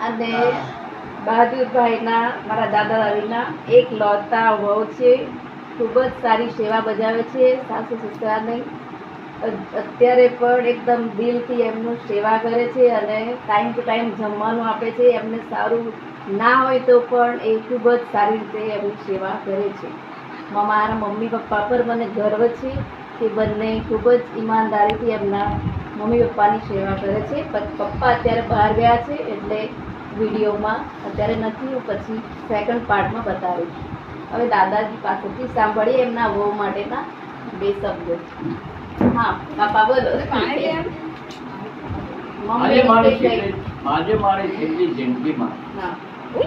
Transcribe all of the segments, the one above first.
અને બહાદુરભાઈના મારા દાદા દાદીના એક લોતા વહુ છે. ખૂબ જ સારી સેવા બજાવે છે સાસુ સસરાની. અત્યારે પણ એકદમ દિલથી એમનું સેવા કરે છે અને ટાઈમ ટુ ટાઈમ જમવાનું આપે છે. એમને સારું ના હોય તો પણ એ ખૂબ જ સારી રીતે એમની સેવા કરે છે. મારા મમ્મી પપ્પા પર મને ગર્વ છે કે બંને ખૂબ જ ઈમાનદારીથી એમના મમ્મી પપ્પાની સેવા કરે છે. પપ્પા અત્યારે બહાર ગયા છે એટલે વિડીયોમાં અત્યારે નથી. હું પછી સેકન્ડ પાર્ટમાં બતાવીશ. હવે દાદાજી પાસેથી સાંભળીએ એમના વહુ માટેના 2 શબ્દો. હા પાપા બોલો. આજે મારી છેલ્લી જિંદગીમાં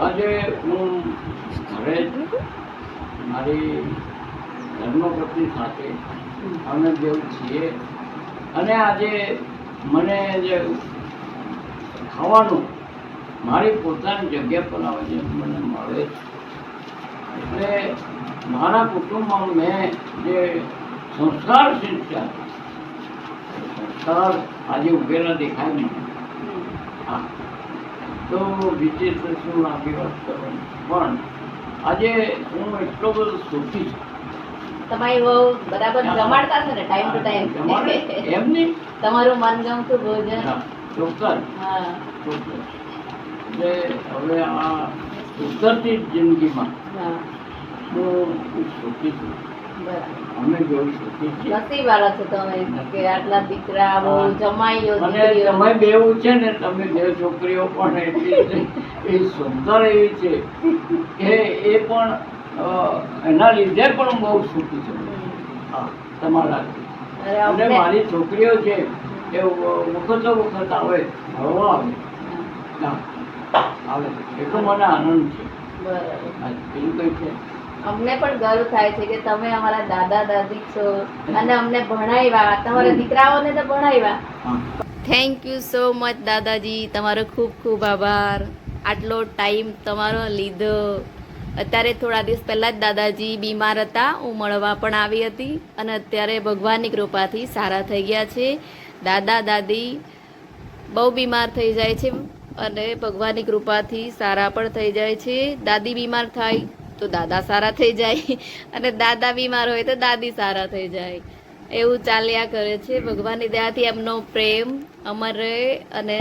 આજે હું ઘરે મારી ધર્મપત્ની સાથે અમે બેઉ છીએ અને આજે મને જે ખાવાનું મારી પોતાની જગ્યા પર આવે છે મને મળે છે. એટલે મારા કુટુંબમાં મેં જે સંસ્કાર શીખ્યા સંસ્કાર આજે ઉભેલા દેખાય નહીં. હા તો વિશેષ શું લાગી વાત કરવાની પણ આજે હું એટલો બધો સુખી છું. તમારી વહુ બરાબર જમાડતા છે ને ટાઈમ ટુ ટાઈમ? એમ નહીં, તમારું મનગમતું ભોજન. ચોક્કસ. હા ચોક્કસ. એટલે હવે આ ઉતરતી જિંદગીમાં હું સુખી છું. અમે જેવું સુખી છીએ. નસીબવાળા છો તમે કે આટલા દીકરા બહુ જમાઈઓ અને તમે બેવું છે ને, તમે 2 છોકરીઓ પણ એટલી એ સુંદર એવી છે કે એ પણ એના લીધે પણ બહુ સુખી છું. હા તમારા અને મારી છોકરીઓ છે એ વખતો વખત આવે હળવા આવે એટલો મને આનંદ છે. બરાબર. બીજું કઈ છે? અમને પણ ગર્વ થાય છે કે તમે અમારા દાદા દાદી છો અને અમને ભણાવ્યા. તમારા દીકરાઓને તો ભણાવ્યા. થેન્ક યુ સો મચ દાદાજી. તમારો ખૂબ ખૂબ આભાર આટલો ટાઈમ તમારો લીધો. અત્યારે થોડા દિવસ પહેલાં જ દાદાજી બીમાર હતા. હું મળવા પણ આવી હતી અને અત્યારે ભગવાનની કૃપાથી સારા થઈ ગયા છે. દાદા દાદી બહુ બીમાર થઈ જાય છે અને ભગવાનની કૃપાથી સારા પણ થઈ જાય છે. દાદી બીમાર થાય તો દાદા સારા થઈ જાય અને દાદા બીમાર હોય તો દાદી સારા થઈ જાય. એવું ચાલ્યા કરે છે. ભગવાનની દયાથી એમનો પ્રેમ અમર રહે અને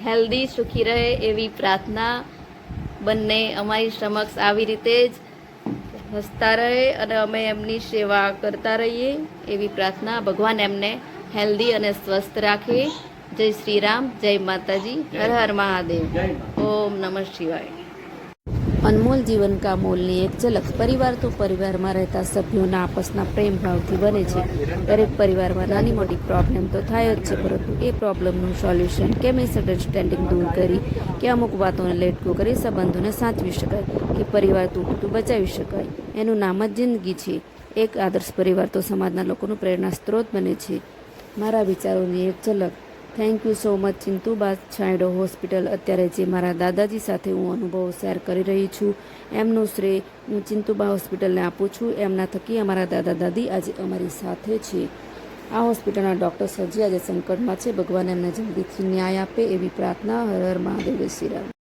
હેલ્ધી સુખી રહે એવી પ્રાર્થના. બંને અમારી સમક્ષ આવી રીતે જ હસતા રહે અને અમે એમની સેવા કરતા રહીએ એવી પ્રાર્થના. ભગવાન એમને હેલ્ધી અને સ્વસ્થ રાખે. જય શ્રી રામ, જય માતાજી, હર હર મહાદેવ, ઓમ નમઃ શિવાય. અનમોલ જીવન કા મોલની એક ઝલક. પરિવાર તો પરિવારમાં રહેતા સભ્યોના આપસના પ્રેમ ભાવથી બને છે. દરેક પરિવારમાં નાની મોટી પ્રોબ્લેમ તો થાય જ છે, પરંતુ એ પ્રોબ્લેમનું સોલ્યુશન કે મિસઅન્ડરસ્ટેન્ડિંગ દૂર કરી કે અમુક વાતોને લેટ ગો કરી સંબંધોને સાચવી શકાય કે પરિવાર તૂટતું બચાવી શકાય, એનું નામ જ જિંદગી છે. એક આદર્શ પરિવાર તો સમાજના લોકોનું પ્રેરણા સ્ત્રોત બને છે. મારા વિચારોની એક ઝલક. Thank you so much Chintuba Chhanyado hospital. અત્યારે જે મારા દાદાજી સાથે હું અનુભવો શેર કરી રહી છું એમનું શ્રેય હું ચિંતુબા હોસ્પિટલને આપું છું. એમના થકી અમારા દાદા દાદી આજે અમારી સાથે છે. આ હોસ્પિટલના ડૉક્ટર્સ હજી આજે સંકટમાં છે. ભગવાન એમને જલ્દીથી ન્યાય આપે એવી પ્રાર્થના. હર હર મહાદેવ, શ્રી રામ.